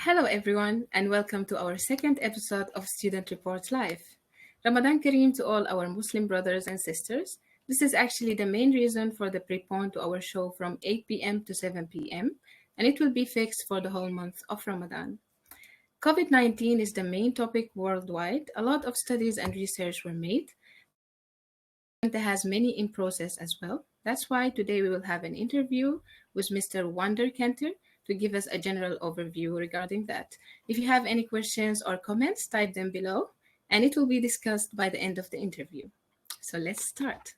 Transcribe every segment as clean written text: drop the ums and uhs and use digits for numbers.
Hello, everyone, and welcome to our second episode of Student Report Live. Ramadan Kareem to all our Muslim brothers and sisters. This is actually the main reason for the prepone to our show from 8 p.m. to 7 p.m., and it will be fixed for the whole month of Ramadan. COVID 19 is the main topic worldwide. A lot of studies and research were made. There has many in process as well. That's why today we will have an interview with Mr. Wander Kenter to give us a general overview regarding that. If you have any questions or comments, type them below and it will be discussed by the end of the interview. So let's start.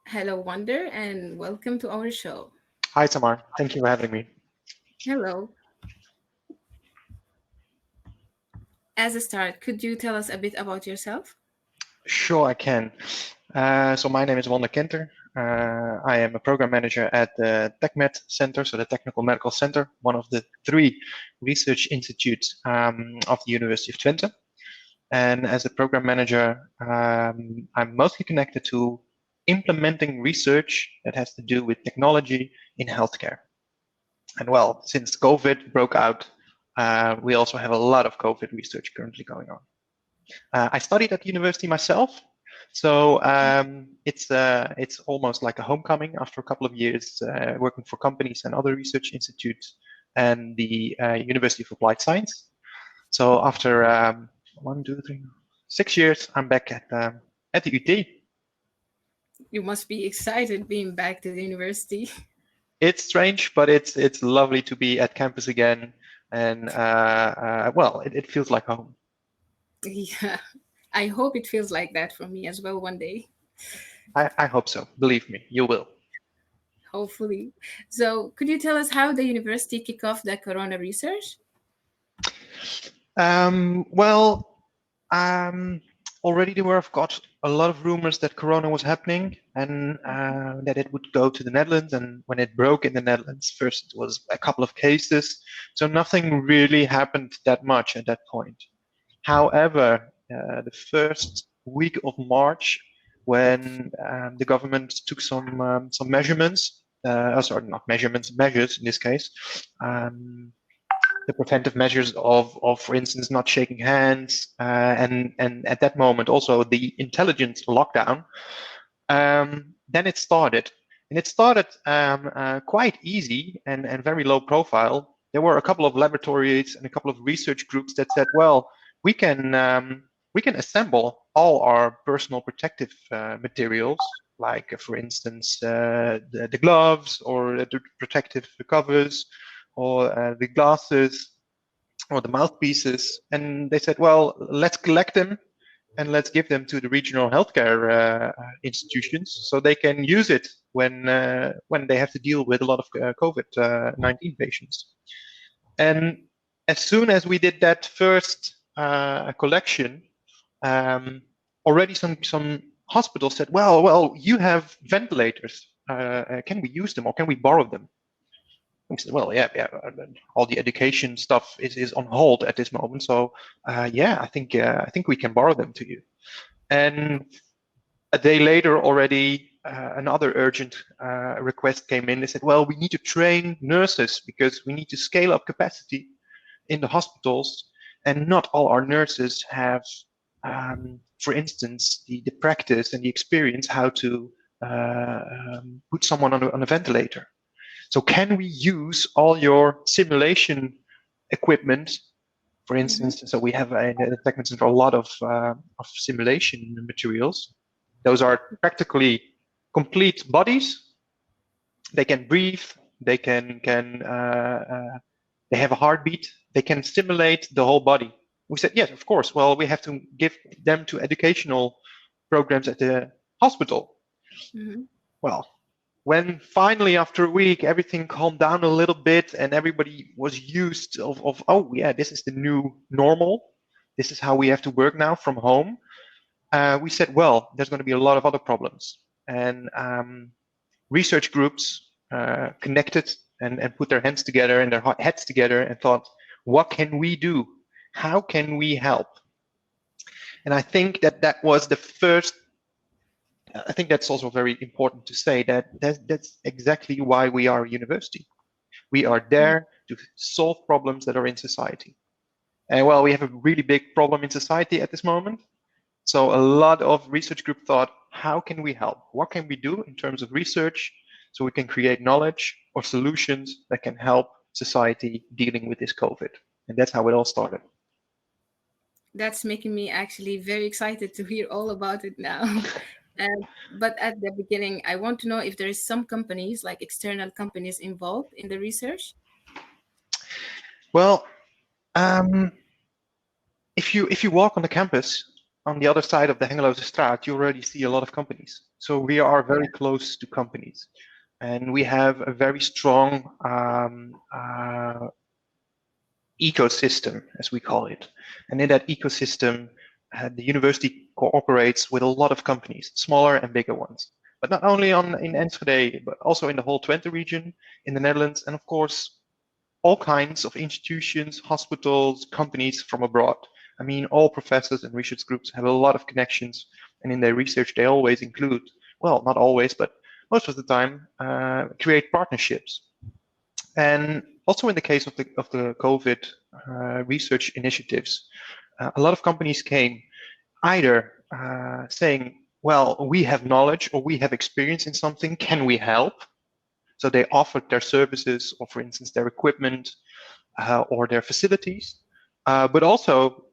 Hello, Wander, and welcome to our show. Hi, Tamar. Thank you for having me. Hello. As a start, could you tell us a bit about yourself? Sure, I can. So my name is Wander Kenter. I am a program manager at the TechMed Center, so the Technical Medical Center, one of the 3 research institutes of the University of Twente. And as a program manager, I'm mostly connected to implementing research that has to do with technology in healthcare. And well, since COVID broke out, we also have a lot of COVID research currently going on. I studied at the university myself, so it's almost like a homecoming after a couple of years working for companies and other research institutes and the University of Applied Science. So after 6 years, I'm back at the UT. You must be excited being back to the university. It's strange, but it's lovely to be at campus again, and well, it feels like home. Yeah, I hope it feels like that for me as well one day. I hope so. Believe me, you will. Hopefully. So, could you tell us how the university kicked off the corona research? Already there were got a lot of rumors that corona was happening and that it would go to the Netherlands. And when it broke in the Netherlands, first it was a couple of cases. So nothing really happened that much at that point. However, the first week of March, when the government took some measurements, sorry, not measurements, measures in this case, the preventive measures of, for instance, not shaking hands, and at that moment also the intelligence lockdown, then it started. And it started quite easy and very low profile. There were a couple of laboratories and a couple of research groups that said, well, we can assemble all our personal protective materials, like for instance the gloves or the protective covers or the glasses or the mouthpieces, and they said, well, let's collect them and let's give them to the regional healthcare institutions so they can use it when they have to deal with a lot of COVID-19 patients. And as soon as we did that first collection, already some hospitals said, well, you have ventilators. Can we use them or can we borrow them? We said, well, yeah, all the education stuff is on hold at this moment. So yeah, I think we can borrow them to you. And a day later, already another urgent request came in. They said, well, we need to train nurses because we need to scale up capacity in the hospitals, and not all our nurses have, for instance, the practice and the experience how to put someone on a ventilator. So can we use all your simulation equipment, for instance? So we have in the TechMed Center a lot of simulation materials. Those are practically complete bodies. They can breathe. They can they have a heartbeat. They can simulate the whole body. We said, yes, of course. Well, we have to give them to educational programs at the hospital. Mm-hmm. Well, when finally after a week everything calmed down a little bit and everybody was used of oh yeah, this is the new normal, this is how we have to work now from home, we said, well, there's going to be a lot of other problems. And research groups connected and put their hands together and their heads together and thought, what can we do? How can we help? And I think that was the first I think that's also very important to say that that's exactly why we are a university. We are Mm. there to solve problems that are in society. And well, we have a really big problem in society at this moment. So a lot of research group thought, how can we help? What can we do in terms of research so we can create knowledge or solutions that can help society dealing with this COVID? And that's how it all started. That's making me actually very excited to hear all about it now. But at the beginning, I want to know if there is some companies, like external companies, involved in the research. Well, um, if you walk on the campus on the other side of the Hengeloze Straat, you already see a lot of companies. So we are very Yeah. close to companies, and we have a very strong ecosystem, as we call it. And in that ecosystem, the university cooperates with a lot of companies, smaller and bigger ones. But not only in Enschede, but also in the whole Twente region, in the Netherlands, and of course, all kinds of institutions, hospitals, companies from abroad. I mean, all professors and research groups have a lot of connections, and in their research, they always include, well, not always, but most of the time, create partnerships. And also in the case of the COVID research initiatives, a lot of companies came either saying, well, we have knowledge or we have experience in something, can we help? So they offered their services or, for instance, their equipment or their facilities, but also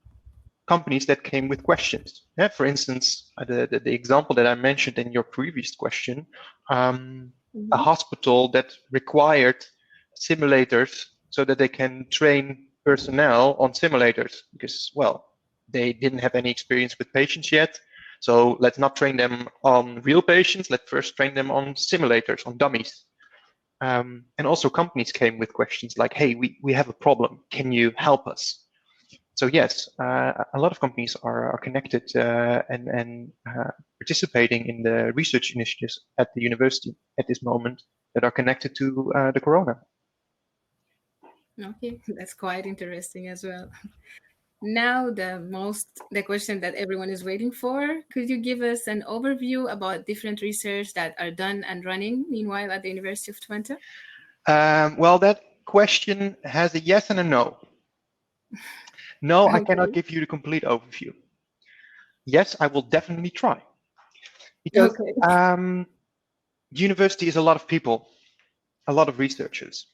companies that came with questions. Yeah, for instance, the example that I mentioned in your previous question, a Hmm. hospital that required simulators so that they can train personnel on simulators because, well, they didn't have any experience with patients yet. So let's not train them on real patients. Let's first train them on simulators, on dummies. And also companies came with questions like, hey, we have a problem. Can you help us? So yes, a lot of companies are connected and participating in the research initiatives at the university at this moment that are connected to the corona. Okay, that's quite interesting as well. Now, the question that everyone is waiting for. Could you give us an overview about different research that are done and running meanwhile at the University of Twente? Well, that question has a yes and a no. No, I cannot Okay. give you the complete overview. Yes, I will definitely try because Okay. university is a lot of people, a lot of researchers.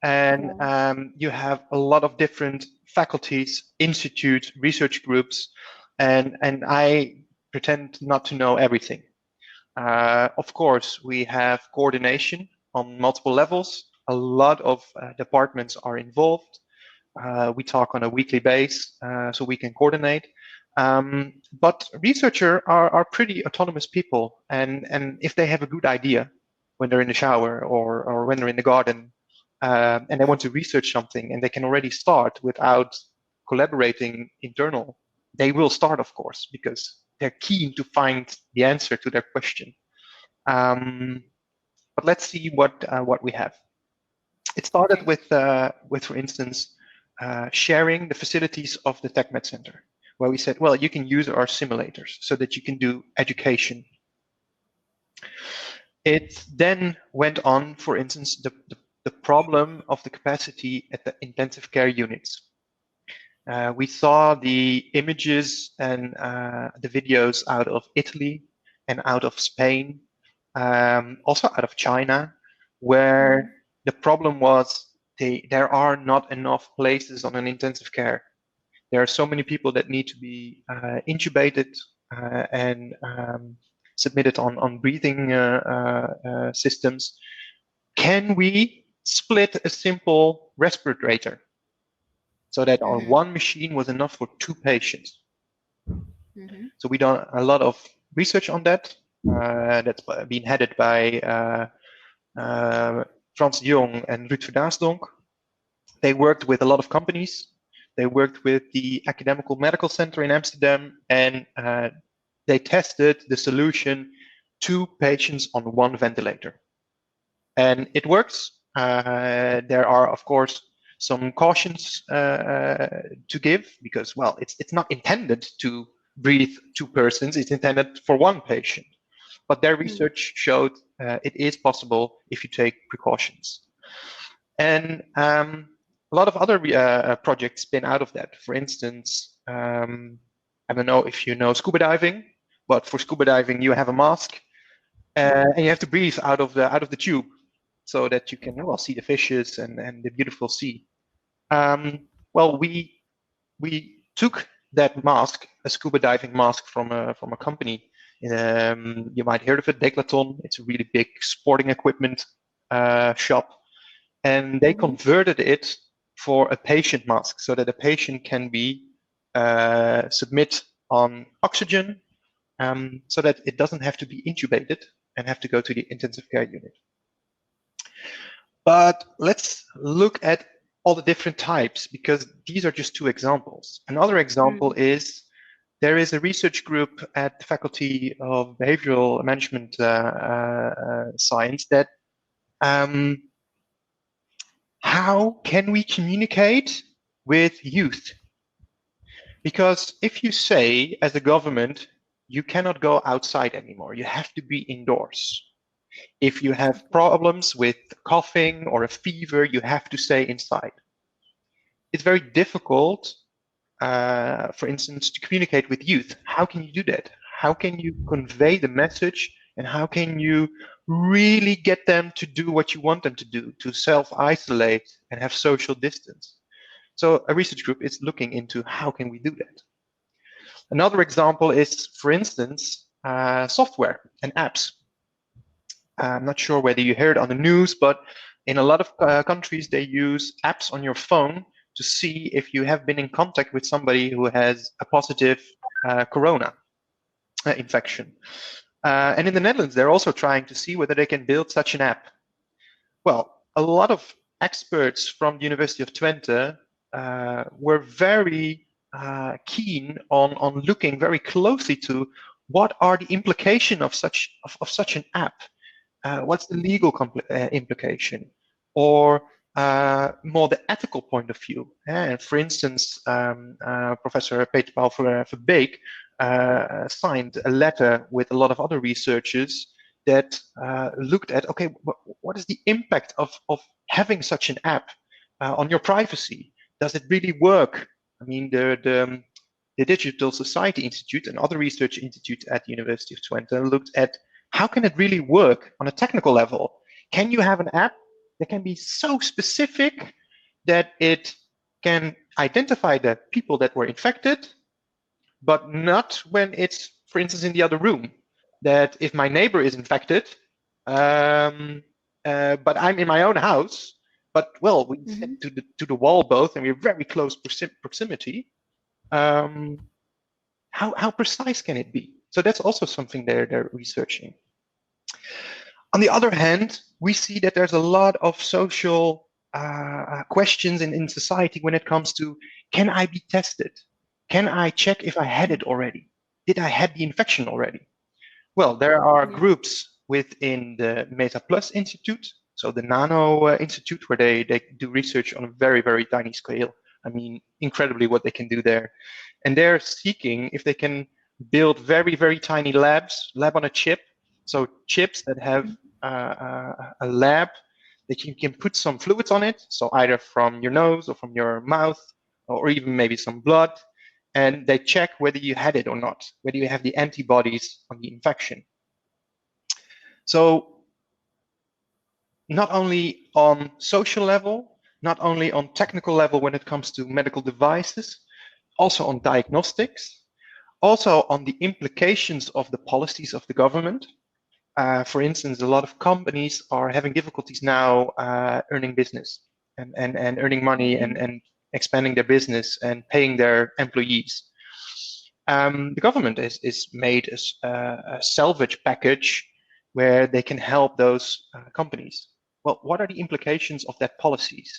And Yeah. you have a lot of different faculties, institutes, research groups, and I pretend not to know everything. Of course, we have coordination on multiple levels. A lot of departments are involved. We talk on a weekly basis, so we can coordinate. But researchers are pretty autonomous people, and if they have a good idea when they're in the shower or when they're in the garden, and they want to research something, and they can already start without collaborating internal, they will start, of course, because they're keen to find the answer to their question. Um, but let's see what we have. It started Okay. with for instance, sharing the facilities of the TechMed Center, where we said, well, you can use our simulators so that you can do education. It then went on, for instance, the problem of the capacity at the intensive care units. We saw the images and the videos out of Italy and out of Spain, also out of China, where Mhm. the problem was there are not enough places on an intensive care. There are so many people that need to be intubated and submitted on breathing systems. Can we split a simple respirator so that on Mhm. one machine was enough for two patients? Mhm. So we done a lot of research on that. That's been headed by Frans de Jong and Ruud Verdaasdonk. They worked with a lot of companies. They worked with the Academical Medical Center in Amsterdam, and they tested the solution: two patients on one ventilator. And it works. There are, of course, some cautions to give because, well, it's not intended to breathe two persons. It's intended for one patient. But their research showed it is possible if you take precautions. And a lot of other projects spin out of that. For instance, I don't know if you know scuba diving, but for scuba diving you have a mask and you have to breathe out of the tube so that you can see the fishes and the beautiful sea. Well, we took that mask, a scuba diving mask from a company. You might heard of it, Decathlon. It's a really big sporting equipment shop, and they converted it for a patient mask so that a patient can be submit on oxygen, so that it doesn't have to be intubated and have to go to the intensive care unit. But let's look at all the different types, because these are just two examples. Another example is there is a research group at the Faculty of Behavioral Management Science that how can we communicate with youth? Because if you say, as a government, you cannot go outside anymore, you have to be indoors. If you have problems with coughing or a fever, you have to stay inside. It's very difficult, for instance, to communicate with youth. How can you do that? How can you convey the message, and how can you really get them to do what you want them to do, to self-isolate and have social distance? So a research group is looking into how can we do that. Another example is, for instance, software and apps. I'm not sure whether you heard on the news, but in a lot of countries, they use apps on your phone to see if you have been in contact with somebody who has a positive corona infection. And in the Netherlands, they're also trying to see whether they can build such an app. Well, a lot of experts from the University of Twente were very keen on looking very closely to what are the implications of such an app. What's the legal implication, or more the ethical point of view? And for instance, Professor Peter Paul Verbeek signed a letter with a lot of other researchers that looked at, okay, what is the impact of having such an app on your privacy? Does it really work? I mean, the Digital Society Institute and other research institutes at the University of Twente looked at how can it really work on a technical level? Can you have an app that can be so specific that it can identify the people that were infected, but not when it's, for instance, in the other room? That if my neighbor is infected, but I'm in my own house, but well, we sit to the wall both, and we're very close proximity. How precise can it be? So that's also something they're researching. On the other hand, we see that there's a lot of social questions in society when it comes to, can I be tested? Can I check if I had it already? Did I have the infection already? Well, there are groups within the Meta Plus Institute, so the Nano Institute, where they do research on a very, very tiny scale. I mean, incredibly what they can do there. And they're seeking if they can build very, very tiny lab on a chip. So chips that have a lab that you can put some fluids on it, so either from your nose or from your mouth, or even maybe some blood, and they check whether you had it or not, whether you have the antibodies on the infection. So not only on social level, not only on technical level when it comes to medical devices, also on diagnostics, also on the implications of the policies of the government. For instance, a lot of companies are having difficulties now earning business and earning money and expanding their business and paying their employees. The government is made a salvage package where they can help those companies. Well, what are the implications of that policies?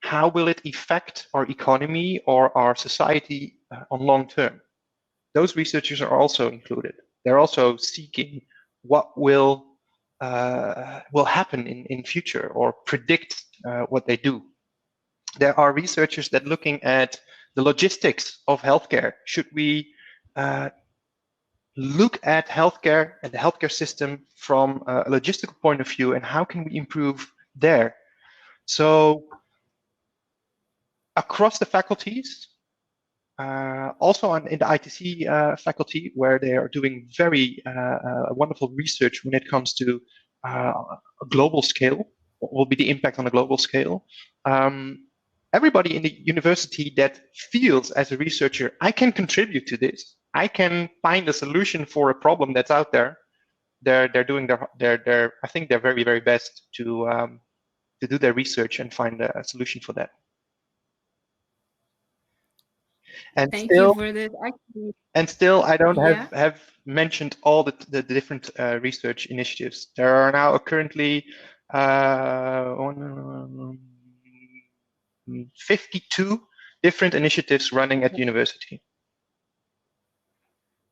How will it affect our economy or our society on long term? Those researchers are also included. They're also seeking what will happen in future, or predict what they do. There are researchers that looking at the logistics of healthcare. Should we look at healthcare and the healthcare system from a logistical point of view, and how can we improve there. So across the faculties, also in the ITC faculty, where they are doing very wonderful research when it comes to a global scale, what will be the impact on a global scale. Everybody in the university that feels as a researcher, I can contribute to this, I can find a solution for a problem that's out there, they're doing their I think they're very, very best to do their research and find a solution for that. And Thank you still, for this. Actually, I don't yeah. have mentioned all the different research initiatives. There are now currently 52 different initiatives running at the university.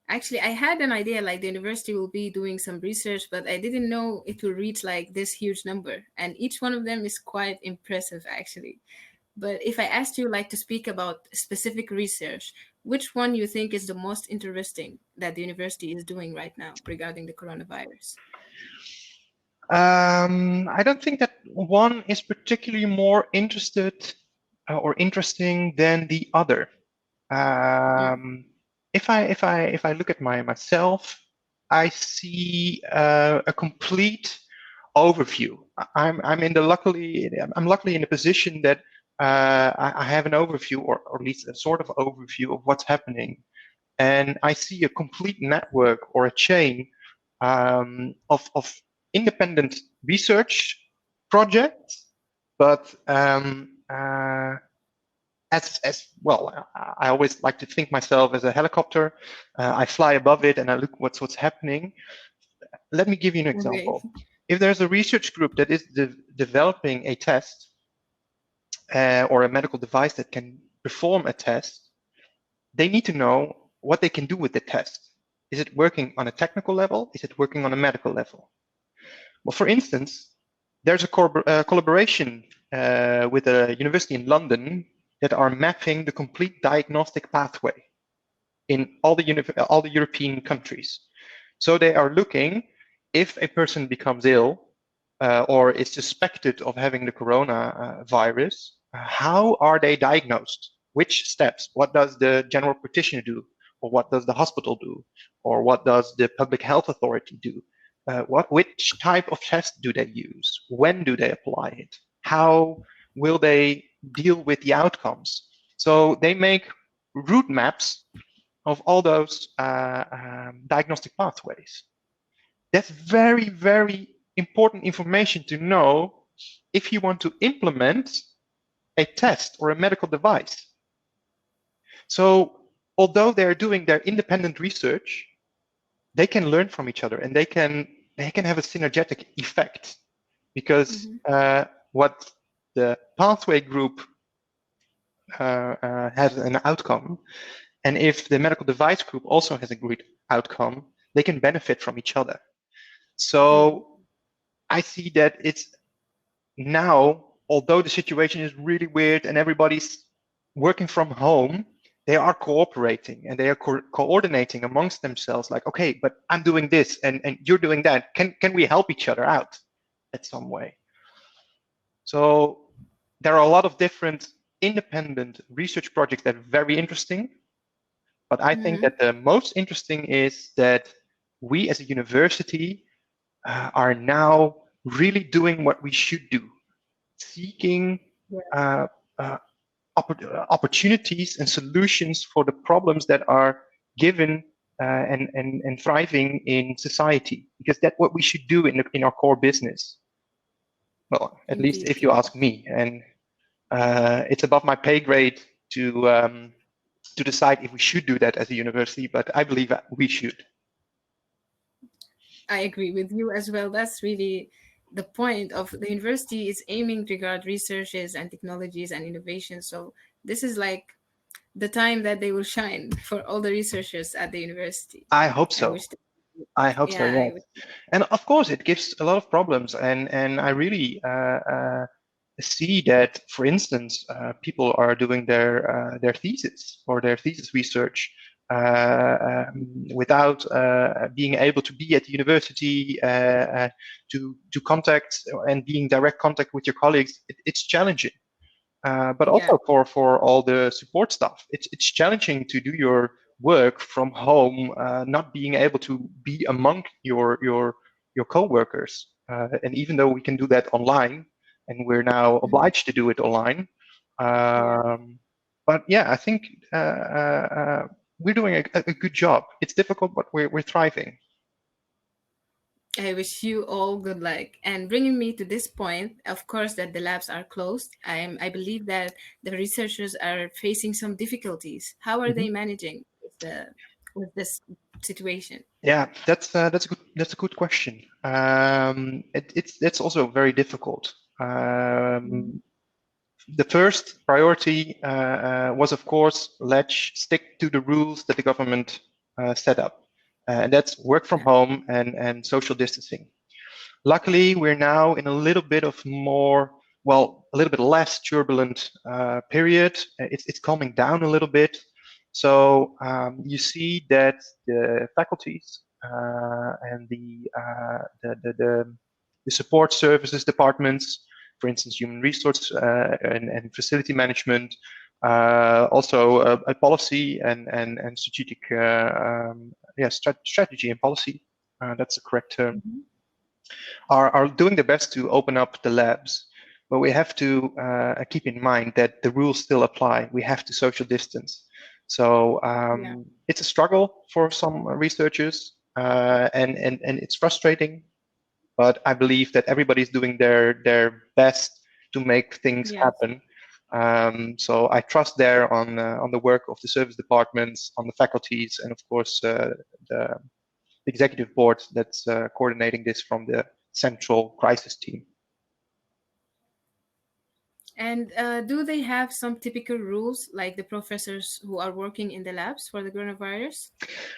Actually, I had an idea like the university will be doing some research, but I didn't know it will reach like this huge number. And each one of them is quite impressive, actually. But if I asked you like to speak about specific research, which one you think is the most interesting that the university is doing right now regarding the coronavirus? I don't think that one is particularly more interested or interesting than the other. Mm. If I look at myself, I see a complete overview. I'm luckily in a position that I have an overview, or at least a sort of overview of what's happening, and I see a complete network or a chain of independent research projects, but as well, I always like to think myself as a helicopter. I fly above it and I look what's happening. Let me give you an Okay. example. If there's a research group that is developing a test or a medical device that can perform a test, they need to know what they can do with the test. Is it working on a technical level? Is it working on a medical level? Well, for instance, there's a collaboration with a university in London that are mapping the complete diagnostic pathway in all the European countries. So they are looking if a person becomes ill or is suspected of having the coronavirus, how are they diagnosed? Which steps? What does the general practitioner do? Or what does the hospital do? Or what does the public health authority do? Which type of test do they use? When do they apply it? How will they deal with the outcomes? So they make route maps of all those diagnostic pathways. That's very, very important information to know if you want to implement a test or a medical device. So although they're doing their independent research, they can learn from each other and they can have a synergetic effect, because Hmm. what the pathway group has an outcome, and if the medical device group also has a great outcome, they can benefit from each other. Mm. So I see that it's now, although the situation is really weird and everybody's working from home, they are cooperating and they are coordinating amongst themselves, like, okay, but I'm doing this and you're doing that. Can we help each other out at some way? So there are a lot of different independent research projects that are very interesting, but I think Hmm. that the most interesting is that we as a university are now really doing what we should do, seeking Yeah, uh, uh, opportunities and solutions for the problems that are given and thriving in society, because that's what we should do in our core business. Well, at least indeed. if you ask me, and it's above my pay grade to decide if we should do that as a university, but I believe that we should. I agree with you as well. That's really the point of the university is aiming to regard researches and technologies and innovation. So this is like the time that they will shine for all the researchers at the university. I hope I so. wish. I hope so. Yeah, Yes, and of course it gives a lot of problems, and I really see that, for instance, people are doing their thesis or their thesis research without being able to be at the university, to contact and be in direct contact with your colleagues, it's challenging. But Yeah. also for all the support staff, it's challenging to do your work from home, not being able to be among your coworkers. And even though we can do that online, and we're now Mhm. obliged to do it online, Yeah. but yeah, I think we're doing a good job. It's difficult, but we're thriving. I wish you all good luck. And bringing me to this point, of course, that the labs are closed. I believe that the researchers are facing some difficulties. How are Mhm. they managing with this situation? Yeah, that's a good question. It's also very difficult. Mhm. The first priority was, of course, let's stick to the rules that the government set up, and that's work from Yeah. home and social distancing. Luckily, we're now in a little bit of more, well, a little bit less turbulent period. It's calming down a little bit. So you see that the faculties and the support services departments, for instance, human resource and facility management, also a policy and strategic, yeah, strategy and policy. That's the correct term, Mhm. are doing their best to open up the labs. But we have to keep in mind that the rules still apply. We have to social distance. So Yeah. it's a struggle for some researchers, and it's frustrating. But I believe that everybody's doing their best to make things Yes. happen. So I trust there on the work of the service departments, on the faculties, and of course the executive board that's coordinating this from the central crisis team. And do they have some typical rules, like the professors who are working in the labs for the coronavirus?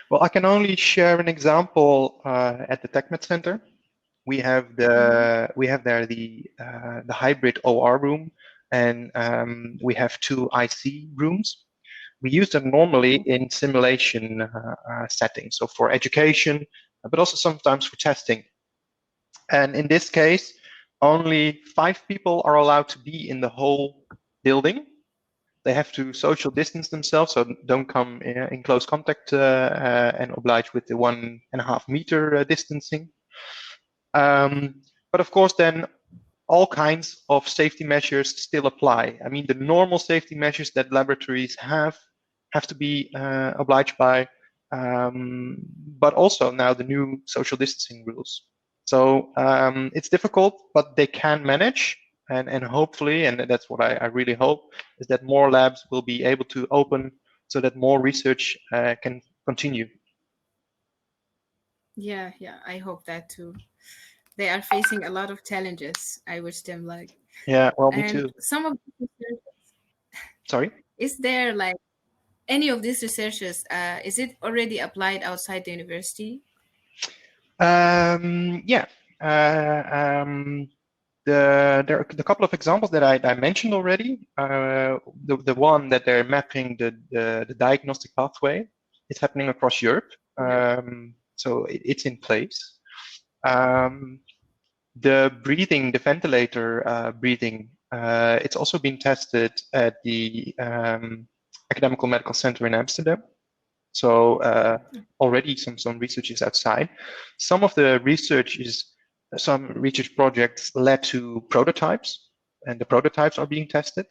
Well, I can only share an example at the TechMed Center. Hmm. We have there the hybrid OR room, and we have two IC rooms. We use them normally in simulation settings, so for education, but also sometimes for testing. And in this case, only 5 people are allowed to be in the whole building. They have to social distance themselves, so don't come in close contact and oblige with the 1.5 meter distancing. But of course, then all kinds of safety measures still apply. I mean, the normal safety measures that laboratories have to be obliged by, but also now the new social distancing rules. So it's difficult, but they can manage, and hopefully, and that's what I really hope, is that more labs will be able to open so that more research can continue. Yeah, yeah, I hope that too. They are facing a lot of challenges. I wish them luck. Yeah, well, me And too. some of the research, Sorry. is there like any of these researches, is it already applied outside the university? Yeah. Uh, um, there are the couple of examples that I mentioned already. The one that they're mapping the diagnostic pathway, it's happening across Europe. Yeah. So it's in place. Um, the breathing, the ventilator breathing, it's also been tested at the Academical Medical Center in Amsterdam. So already some research is outside. Some of the research is some research projects led to prototypes, and the prototypes are being tested,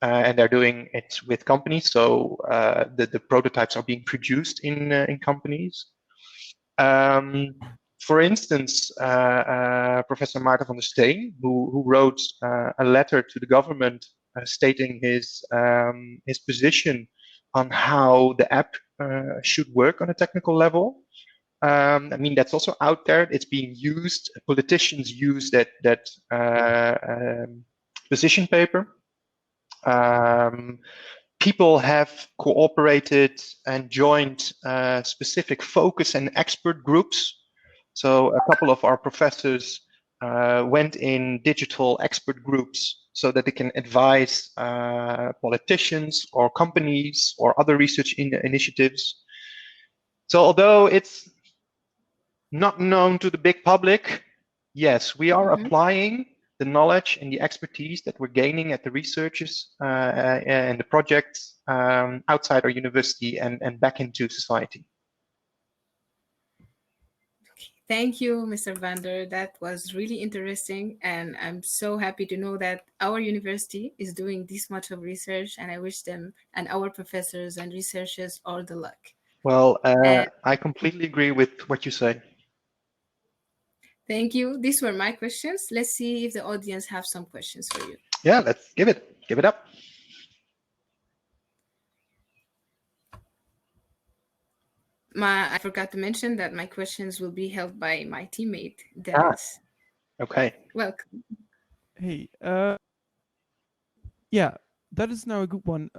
and they're doing it with companies. So the prototypes are being produced in companies. Um, for instance, Professor Maarten van der Steen, who wrote a letter to the government stating his position on how the app should work on a technical level. I mean, that's also out there. It's being used. Politicians use that position paper. Um, People have cooperated and joined specific focus and expert groups. So a couple of our professors went in digital expert groups so that they can advise politicians or companies or other research initiatives. So although it's not known to the big public, yes, we are Mhm. applying the knowledge and the expertise that we're gaining at the researches and the projects outside our university and back into society. Thank you, Mr. Vander. That was really interesting, and I'm so happy to know that our university is doing this much of research, and I wish them and our professors and researchers all the luck. Well, And I completely agree with what you say. thank you. These were my questions. Let's see if the audience have some questions for you. Yeah, let's give it up. I forgot to mention that my questions will be held by my teammate, Ah, Dennis. okay. Welcome. Hey, yeah, that is now a good one.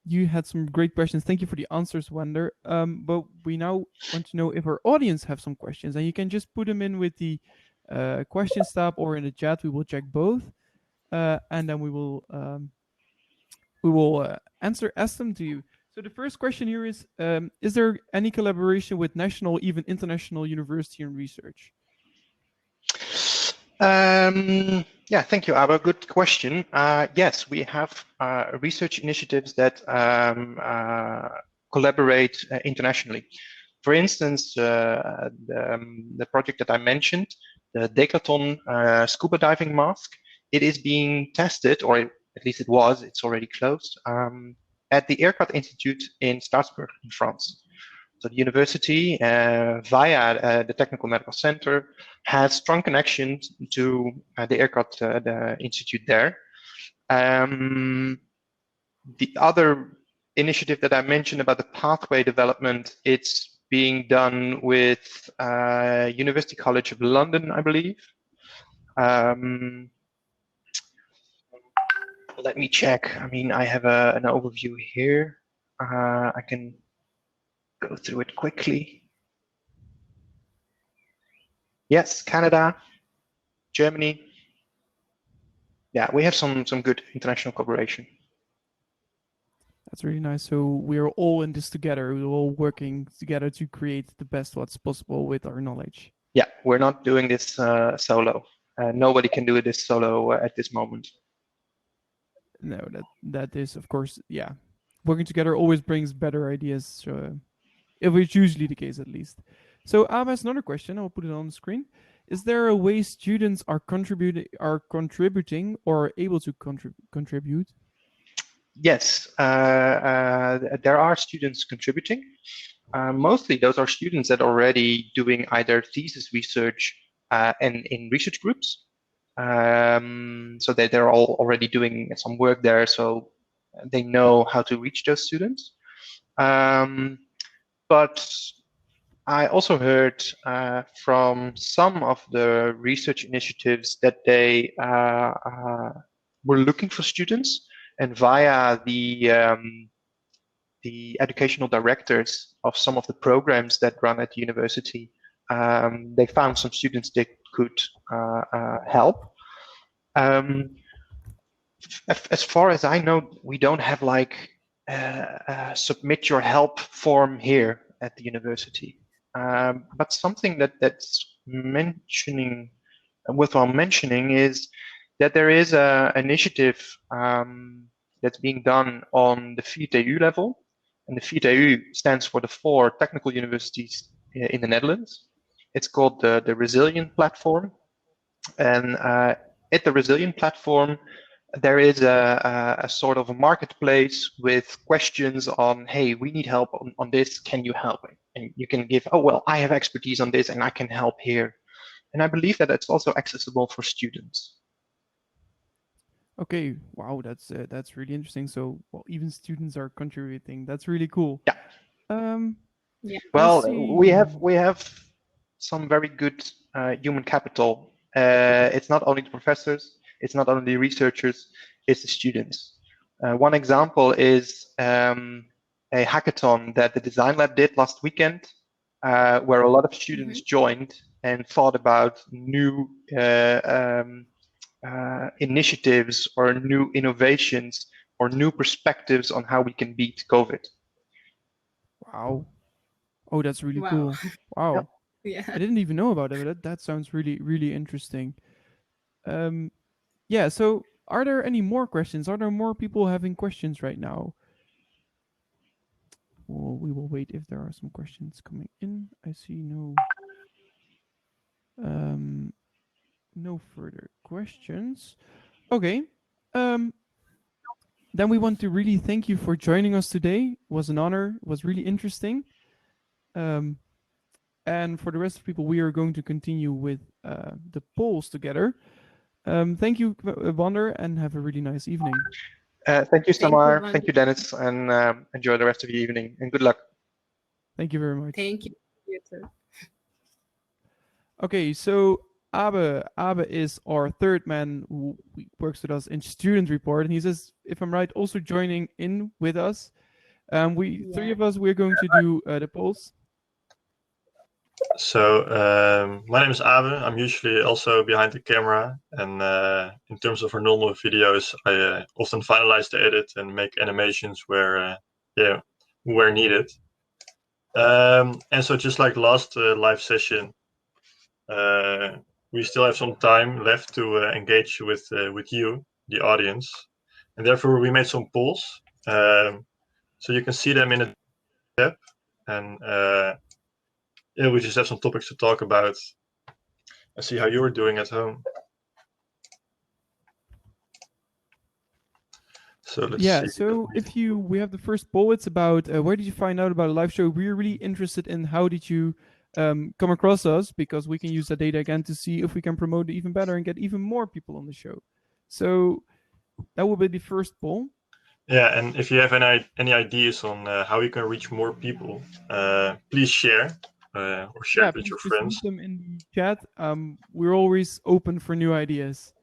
You had some great questions. Thank you for the answers, Wander. But we now want to know if our audience have some questions, and you can just put them in with the questions tab or in the chat. We will check both, and then we will ask them to you. So the first question here is there any collaboration with national, even international university and research? Yeah, thank you, Abba. Good question. Yes, we have research initiatives that collaborate internationally. For instance, the project that I mentioned, the Decathlon scuba diving mask, it is being tested, or at least it was, it's already closed, at the Aircraft Institute in Strasbourg in France. So the university, via the Technical Medical Center, has strong connections to the Aircraft the Institute there. The other initiative that I mentioned about the pathway development, it's being done with University College of London, I believe. Let me check. I mean, I have an overview here. I can go through it quickly. Yes, Canada, Germany. Yeah, we have some good international cooperation. That's really nice. So we are all in this together. We're all working together to create the best what's possible with our knowledge. Yeah, we're not doing this solo. Nobody can do this solo at this moment. No, that is of course, yeah. Working together always brings better ideas. So it was usually the case, at least. So Ab has another question. I'll put it on the screen. Is there a way students are contributing or are able to contribute? Yes, there are students contributing. Mostly those are students that are already doing either thesis research and in research groups. So they're all already doing some work there, so they know how to reach those students. But I also heard from some of the research initiatives that they were looking for students, and via the educational directors of some of the programs that run at the university, they found some students they could help. As far as I know, we don't have like submit your help form here at the university. But something that's worthwhile mentioning is that there is an initiative that's being done on the VTU level, and the VTU stands for the 4 technical universities in the Netherlands. It's called the Resilient Platform, and at the Resilient Platform, there is a sort of a marketplace with questions on, hey, we need help on this, can you help? And you can give, oh, well, I have expertise on this and I can help here. And I believe that it's also accessible for students. Okay, wow, that's really interesting. So, well, even students are contributing. That's really cool. Yeah. Yeah. I Well, see. we have some very good human capital. It's not only the professors, it's not only the researchers, it's the students. One example is a hackathon that the Design Lab did last weekend, where a lot of students joined and thought about new initiatives or new innovations or new perspectives on how we can beat COVID. Wow. Oh, that's really Wow. cool. Wow. Yeah. I didn't even know about it, but that sounds really, really interesting. Um, yeah, so are there any more questions? Are there more people having questions right now? Well, we will wait if there are some questions coming in. I see um no further questions. Okay. Um then we want to really thank you for joining us today. It was an honor. It was really interesting. Um and for the rest of people, we are going to continue with the polls together. Thank you, Wander, and have a really nice evening. Thank you, Thank you, Samar. Thank Wanda. you, Dennis, and enjoy the rest of the evening. And good luck. Thank you very much. Thank you. You too. Okay, so Abe is our third man who works with us in Student Report, and he says, if I'm right, also joining in with us. We three Yeah. of us, we're going to do the polls. So my name is Abe. I'm usually also behind the camera, and in terms of our normal videos, I often finalize the edit and make animations where needed. And so just like last live session, we still have some time left to engage with you, the audience, and therefore we made some polls. So you can see them in a tab, and we just have some topics to talk about and see how you're doing at home. So let's Yeah, see. so if we have the first poll, it's about where did you find out about a live show? We're really interested in how did you come across us, because we can use that data again to see if we can promote it even better and get even more people on the show. So that will be the first poll. Yeah, and if you have any ideas on how you can reach more people, please share or share Yeah, it with please your just friends. leave them in the chat. We're always open for new ideas.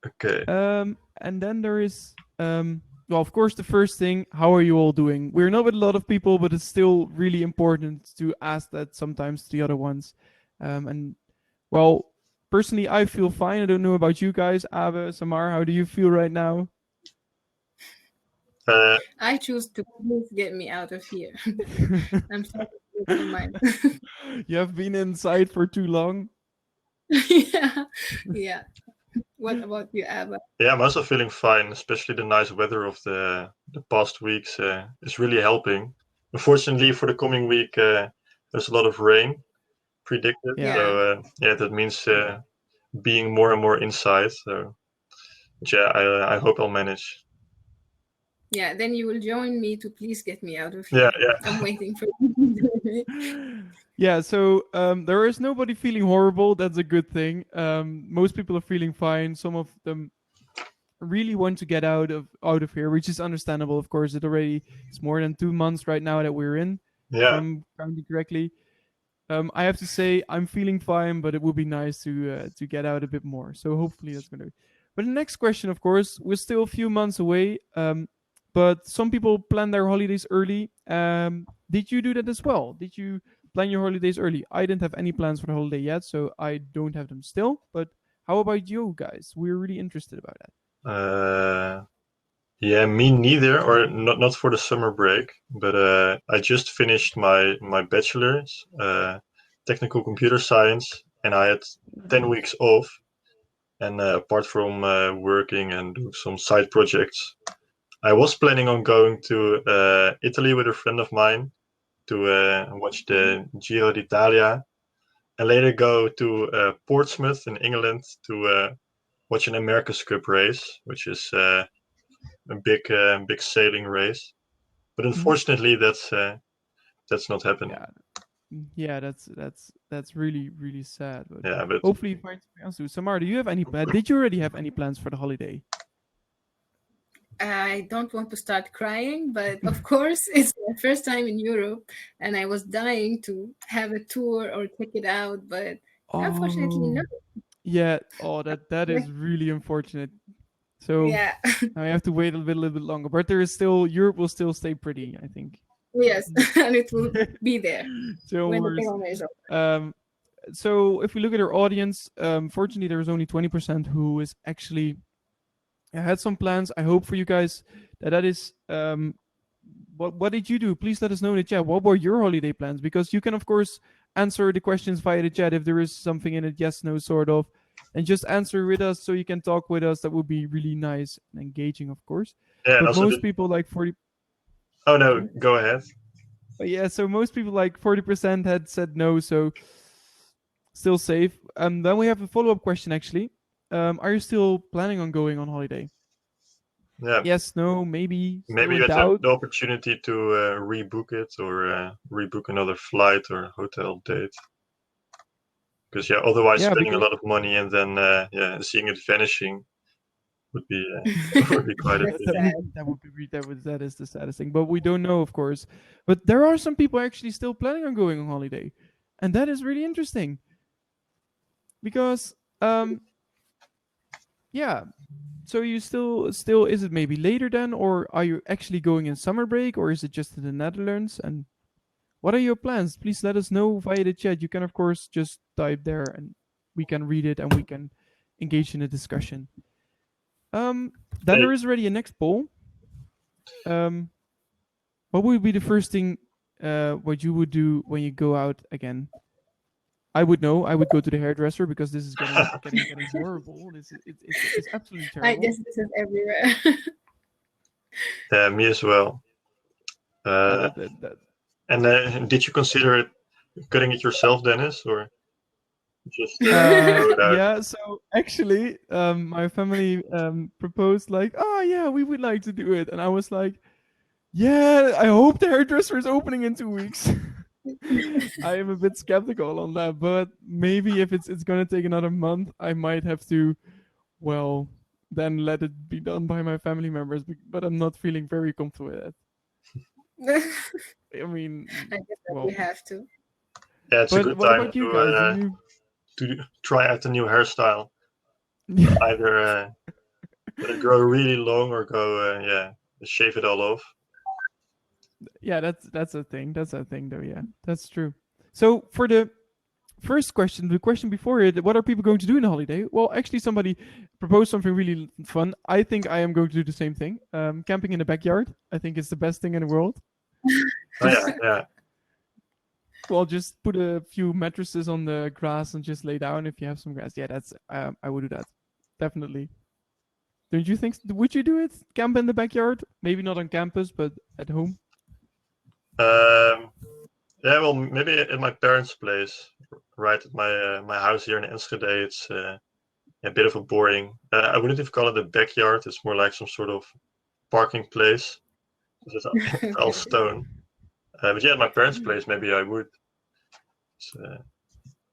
Okay. And then there is well, of course, the first thing, how are you all doing? We're not with a lot of people, but it's still really important to ask that sometimes to the other ones. And well, personally, I feel fine. I don't know about you guys. Abe, Samar, how do you feel right now? I choose to please get me out of here. I'm sorry for mine. You have been inside for too long. Yeah. Yeah. What about you, Abba? Yeah, I'm also feeling fine, especially the nice weather of the past weeks is really helping. Unfortunately, for the coming week, there's a lot of rain predicted. Yeah. Yeah. So yeah, that means being more and more inside. So yeah, I hope I'll manage. Yeah. Then you will join me to please get me out of Yeah, here. yeah. I'm waiting for you. Yeah, so there is nobody feeling horrible. That's a good thing. Most people are feeling fine. Some of them really want to get out of here, which is understandable. Of course, it's more than 2 months right now that we're in, if Yeah. I'm counting correctly. I have to say I'm feeling fine, but it would be nice to get out a bit more. So hopefully that's gonna. But the next question, of course, we're still a few months away. But some people plan their holidays early. Did you do that as well? Did you plan your holidays early? I didn't have any plans for the holiday yet, so I don't have them still. But how about you guys? We're really interested about that. Yeah, me neither, or not for the summer break. But I just finished my bachelor's, technical computer science, and I had 10 weeks off. And apart from working and doing some side projects, I was planning on going to Italy with a friend of mine to watch the Giro d'Italia, and later go to Portsmouth in England to watch an America's Cup race, which is a big sailing race. But Mhm. unfortunately, that's not happening. Yeah, yeah, that's really really sad. But Yeah, but hopefully you find something else to do. Samar, do you have any? Did you already have any plans for the holiday? I don't want to start crying, but of course, it's my first time in Europe, and I was dying to have a tour or check it out, but unfortunately, no. Oh, yeah. Oh, that is really unfortunate. So Yeah. now I have to wait a little bit longer. But there is still Europe will still stay pretty, I think. Yes, and it will be there No when the worries. corona is over. So if we look at our audience, fortunately there was only 20% who is actually had some plans. I hope for you guys that is what did you do? Please let us know in the chat. What were your holiday plans? Because you can of course answer the questions via the chat if there is something in it, yes, no, sort of, and just answer with us so you can talk with us. That would be really nice and engaging, of course. Yeah, and But also most people like 40. Oh no, Sorry? go ahead. But yeah, so most people like 40% had said no, so still safe. Then we have a follow-up question actually. Are you still planning on going on holiday? Yeah, Yes, no, maybe, still maybe in you had doubt. the opportunity to rebook it or rebook another flight or hotel date. Because otherwise Yeah, spending a because lot of money and then seeing it vanishing would be would be quite a that, That's pity. that sad. would that would be that is the saddest thing. But we don't know, of course. But there are some people actually still planning on going on holiday, and that is really interesting because yeah. So you still is it maybe later then, or are you actually going in summer break, or is it just in the Netherlands? And what are your plans? Please let us know via the chat. You can of course just type there, and we can read it and we can engage in a discussion. Then Hey, there is already a next poll. Um, what would be the first thing what you would do when you go out again? I would know. I would go to the hairdresser because this is getting horrible. This is it's absolutely I terrible. guess this is everywhere. yeah, me as well. Yeah, Uh, and did you consider cutting it yourself, Dennis, or just grow it out? yeah. So actually, my family proposed like, oh yeah, we would like to do it, and I was like, yeah, I hope the hairdresser is opening in 2 weeks. I am a bit skeptical on that, but maybe if it's gonna take another month, I might have to, well, then let it be done by my family members. But I'm not feeling very comfortable with it. I mean, I guess that we well, have to. Yeah, it's a but good what time about you guys? Do you? to try out a new hairstyle. Either let it grow really long or go shave it all off. Yeah, that's a thing. That's a thing, though. Yeah, that's true. So for the first question, the question before it, what are people going to do in the holiday? Well, actually, somebody proposed something really fun. I think I am going to do the same thing. Camping in the backyard. I think it's the best thing in the world. Oh Just yeah. well, just put a few mattresses on the grass and just lay down if you have some grass. Yeah, that's I would do that definitely. Don't you think? Would you do it? Camp in the backyard? Maybe not on campus, but at home. Yeah, well, maybe at my parents' place, right at my house here in Enschede. It's a bit of a boring. I wouldn't even call it a backyard. It's more like some sort of parking place. It's all Okay. stone. But yeah, at my parents' place, maybe I would.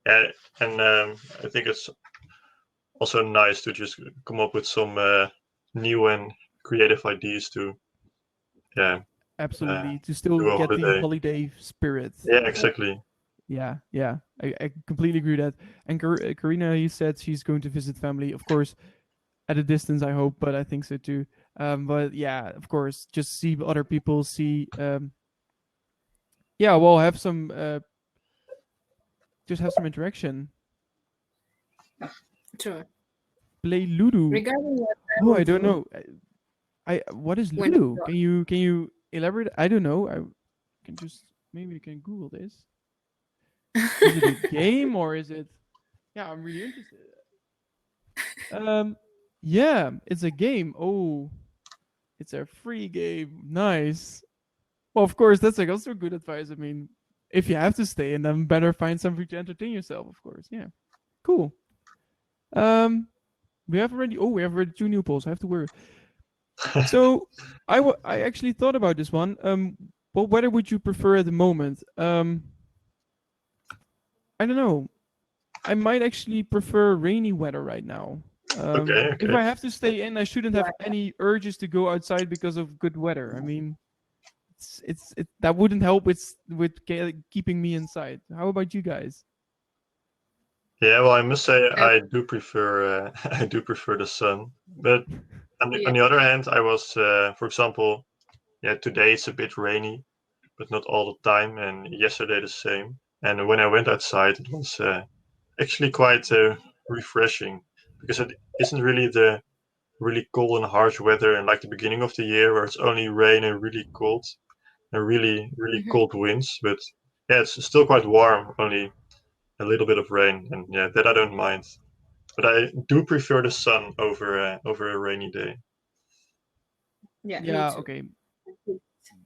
Yeah, and I think it's also nice to just come up with some new and creative ideas to yeah Absolutely, to still do a get the holiday. holiday spirit. Yeah, exactly. Yeah. I completely agree with that. And Karina, he said she's going to visit family, of course, at a distance. I hope, but I think so too. But yeah, of course, just see other people, see. Yeah, well, have some. Just have some interaction. True. Play Ludo. Regarding what I Oh, will I don't do know. I what is when I Ludo? go, Can you elaborate? I don't know. I can just maybe you can Google this. Is it a game or is it? Yeah, I'm really interested. Yeah, it's a game. Oh, it's a free game. Nice. Well, of course, that's like also good advice. I mean, if you have to stay, and then better find something to entertain yourself. Of course, yeah. Cool. Um, we have already two new polls. I have to worry. So, I actually thought about this one. What weather would you prefer at the moment? I don't know. I might actually prefer rainy weather right now. If Okay. I have to stay in, I shouldn't have any urges to go outside because of good weather. I mean, that wouldn't help with keeping me inside. How about you guys? Yeah, well, I must say I, I do prefer I do prefer the sun. But on yeah, the other hand, I was, for example, yeah, today it's a bit rainy. but not all the time. And yesterday the same. And when I went outside, it was actually quite refreshing because it isn't really the really cold and harsh weather and like the beginning of the year where it's only rain and really cold and really Mhm. cold winds. But yeah, it's still quite warm, only a little bit of rain, and yeah, that I don't mind. But I do prefer the sun over a rainy day. Yeah, me Yeah, too. okay.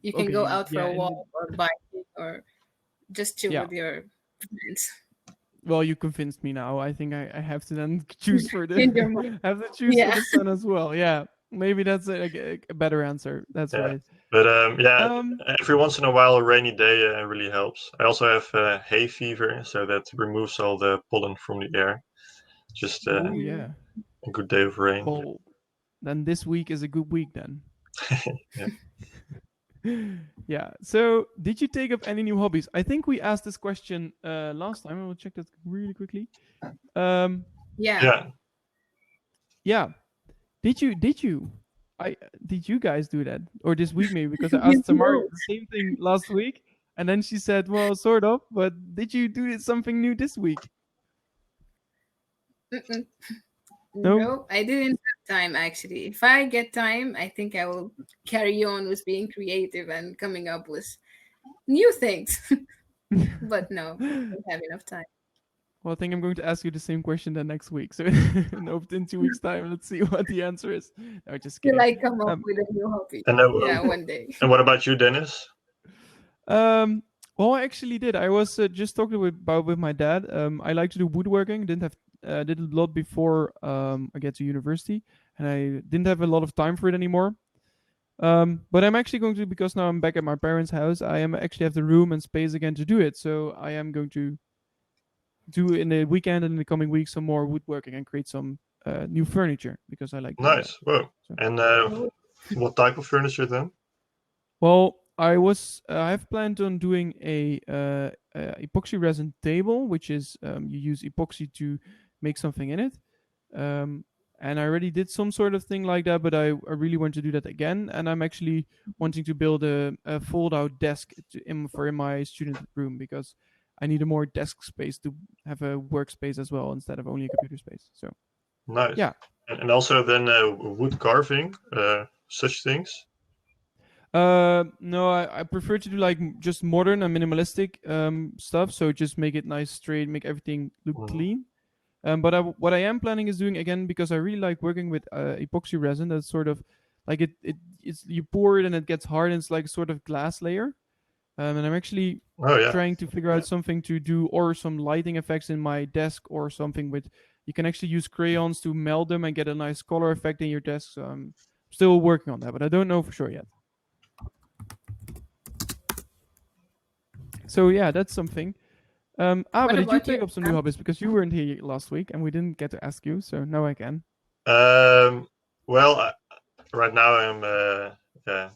You can go Okay, out for yeah, a and walk or biking or just chill yeah. with your friends. Well, you convinced me now. I think I have to then choose for the In your mind. have to choose for Yeah. the sun as well. Yeah, maybe that's a better answer. That's Yeah, right. but yeah, Um. every once in a while a rainy day really helps. I also have hay fever, so that removes all the pollen from the air. Just Oh Mm. yeah. a good day of rain. Well, then this week is a good week then. Yeah. Yeah. So, did you take up any new hobbies? I think we asked this question last time. I will check that really quickly. Um. Yeah. Yeah, Yeah. Did you? I did you guys do that or this week maybe because I You asked Samari know. the same thing last week and then she said, "Well, sort of, but did you do something new this week?" Mm-mm. No. No, I didn't have time actually. If I get time, I think I will carry on with being creative and coming up with new things. But no, I don't have enough time. Well, I think I'm going to ask you the same question then next week. So, in 2 weeks' time, let's see what the answer is. No, just Till kidding. I come up Um, with a new hobby. and Yeah, one day. what about you, Dennis? um, well, I actually did. I was just talking about with my dad. I like to do woodworking. Did a lot before I get to university, and I didn't have a lot of time for it anymore. But I'm actually going to because now I'm back at my parents' house. I am actually have the room and space again to do it. So I am going to do in the weekend and in the coming weeks some more woodworking and create some new furniture because I like doing that. Nice. Whoa. So And Oh, what type of furniture then? well, I've planned on doing a epoxy resin table, which is you use epoxy to make something in it. Um, and I already did some sort of thing like that, but I really want to do that again. And I'm actually wanting to build a fold-out desk in my student room because I need a more desk space to have a workspace as well instead of only a computer space. So Nice. yeah. And also then wood carving, such things. No, I prefer to do like just modern and minimalistic stuff. So just make it nice, straight, make everything look Mhm. clean. But what I am planning is doing again because I really like working with epoxy resin. That's sort of like it's you pour it and it gets hard and it's like sort of glass layer. And I'm actually Oh yeah, trying to figure out something to do or some lighting effects in my desk or something with you can actually use crayons to melt them and get a nice color effect in your desk. So I'm still working on that, but I don't know for sure yet. So yeah, that's something. what Ava, did you about take you? up some new hobbies because you weren't here last week and we didn't get to ask you, so now I can. well, right now I'm yeah,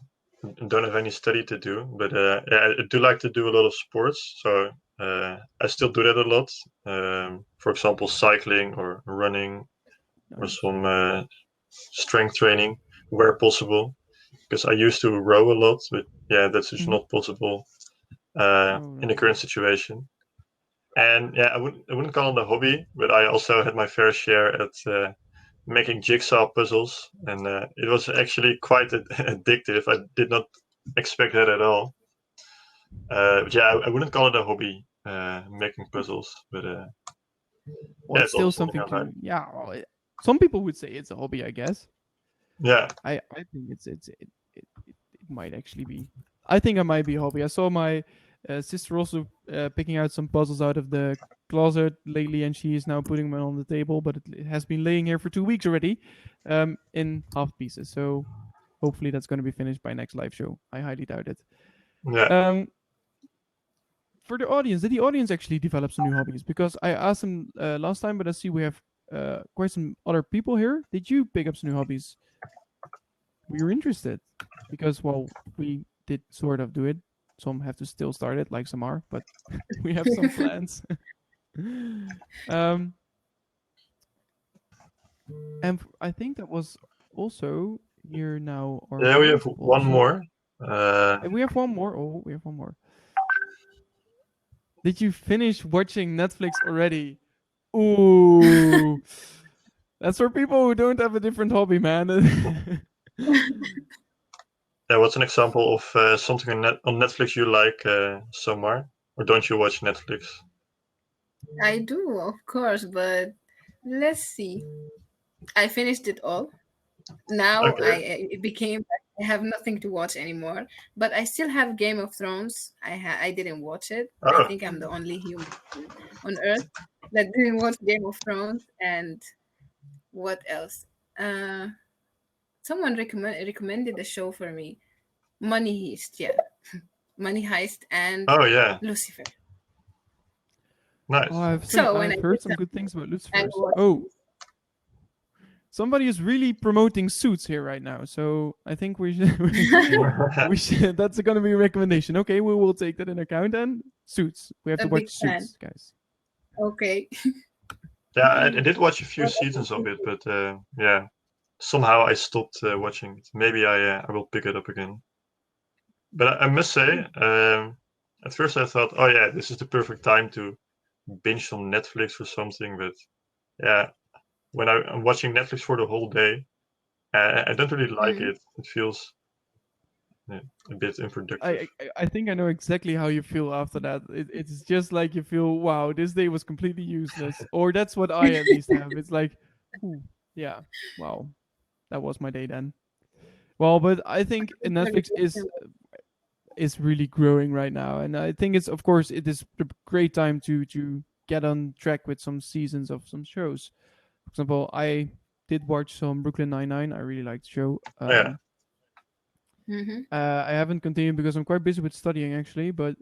don't have any study to do, but yeah, I do like to do a lot of sports. So I still do that a lot. For example, cycling or running or Nice. some strength training where possible. Because I used to row a lot, but yeah, that's just Mm-hmm. not possible Oh in no. the current situation. And yeah, I wouldn't call it a hobby, but I also had my fair share at making jigsaw puzzles, and it was actually quite addictive. I did not expect that at all. But yeah, I wouldn't call it a hobby, making puzzles, but Well, yeah, it's it's also still something something I like. to yeah. Well, some people would say it's a hobby, I guess. Yeah, I think it might actually be. I think it might be a hobby. I saw my sister also picking out some puzzles out of the closet lately, and she is now putting them on the table. But it has been laying here for 2 weeks already, in half pieces. So hopefully that's going to be finished by next live show. I highly doubt it. yeah. Um, for the audience, did the audience actually develop some new hobbies? Because I asked them last time, but I see we have quite some other people here. Did you pick up some new hobbies? We were interested because, well, we did sort of do it. Some have to still start it, like some are, but we have some plans. um, and I think that was also here now our Yeah, we have first poll. one So more. We have one more. Oh, we have one more. Did you finish watching Netflix already? Ooh. That's for people who don't have a different hobby, man. Yeah, what's an example of something on Netflix you like, Somar? Or don't you watch Netflix? I do, of course, but let's see. I finished it all. Now Okay. it became I have nothing to watch anymore. But I still have Game of Thrones. I didn't watch it. I Oh, think I'm the only human on Earth that didn't watch Game of Thrones. And what else? Uh, Someone recommended a show for me. Money Heist, yeah, Money Heist and oh yeah, Lucifer. Oh, nice. So when I I've heard did some that, good things about I Lucifer's. watched. Oh, somebody is really promoting Suits here right now, so I think we should we should. That's gonna be a recommendation. Okay, we will take that in account. And Suits, we have A to big watch fan. Suits, guys. Okay. Yeah, I did watch a few What seasons of else? it, but yeah, somehow I stopped watching it. Maybe I will pick it up again. But I must say, at first I thought, oh yeah, this is the perfect time to binge on Netflix or something. But yeah, when I'm watching Netflix for the whole day, I don't really like Mhm. it. It feels yeah, a bit unproductive. I think I know exactly how you feel after that. It's just like you feel, wow, this day was completely useless, or that's what I at least have. It's like, ooh, yeah, wow, that was my day then. Well, but I think Totally Netflix different. is really growing right now, and I think it's, of course, it is a great time to get on track with some seasons of some shows. For example, I did watch some Brooklyn Nine-Nine. I really liked the show. Yeah, Mhm. I haven't continued because I'm quite busy with studying actually, but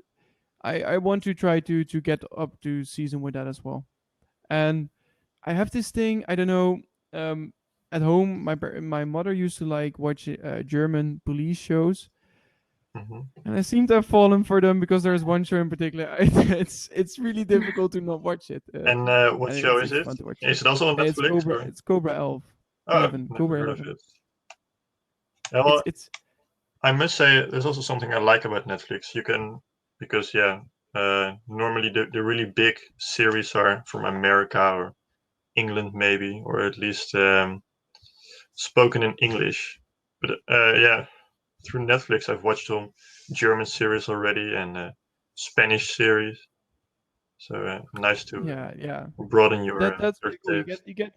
I want to try to get up to season with that as well. And I have this thing, I don't know. Um, at home, my mother used to like watch German police shows, hmm and I seem to have fallen for them because there's one show in particular. It's really difficult to not watch it, And what and show is it's it? fun to watch. Is it also on It's Netflix Cobra. or? It's Cobra 11. Oh, never Cobra heard of 11. it. Yeah, It's well, it's I must say there's also something I like about Netflix. You can because yeah, normally the really big series are from America or England maybe, or at least spoken in English. But yeah, through Netflix I've watched some German series already and Spanish series. So nice to yeah. broaden your That's your pretty cool. taste. You get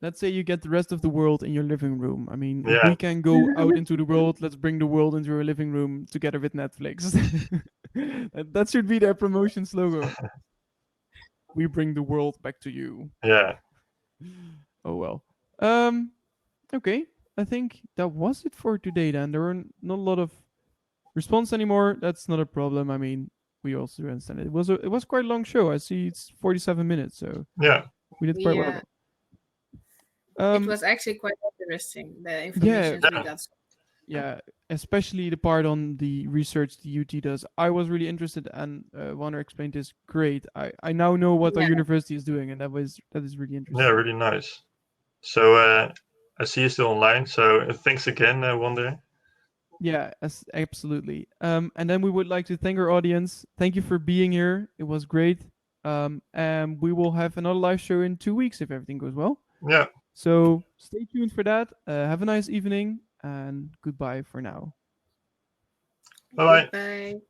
Let's say you get the rest of the world in your living room. I mean, if Yeah, we can go out into the world, let's bring the world into our living room together with Netflix. That should be their promotion slogan. We bring the world back to you. yeah. Oh well. Um. Okay. I think that was it for today. Then there were not a lot of response anymore. That's not a problem. I mean, we also understand it. It was quite a long show. I see it's 47 minutes, so Yeah, we did quite Yeah, well. it Um. was actually quite interesting, the Yeah. informations we yeah, got. Yeah, especially the part on the research the UT does. I was really interested, and Warner explained this great. I now know what our Yeah, university is doing, and that is really yeah, interesting. really nice. So I see you still online. So thanks again, Wonder. Yeah, absolutely. And then we would like to thank our audience. Thank you for being here. It was great. And we will have another live show in 2 weeks if everything goes well. Yeah, So stay tuned for that. Have a nice evening, and goodbye for now. bye bye. goodbye.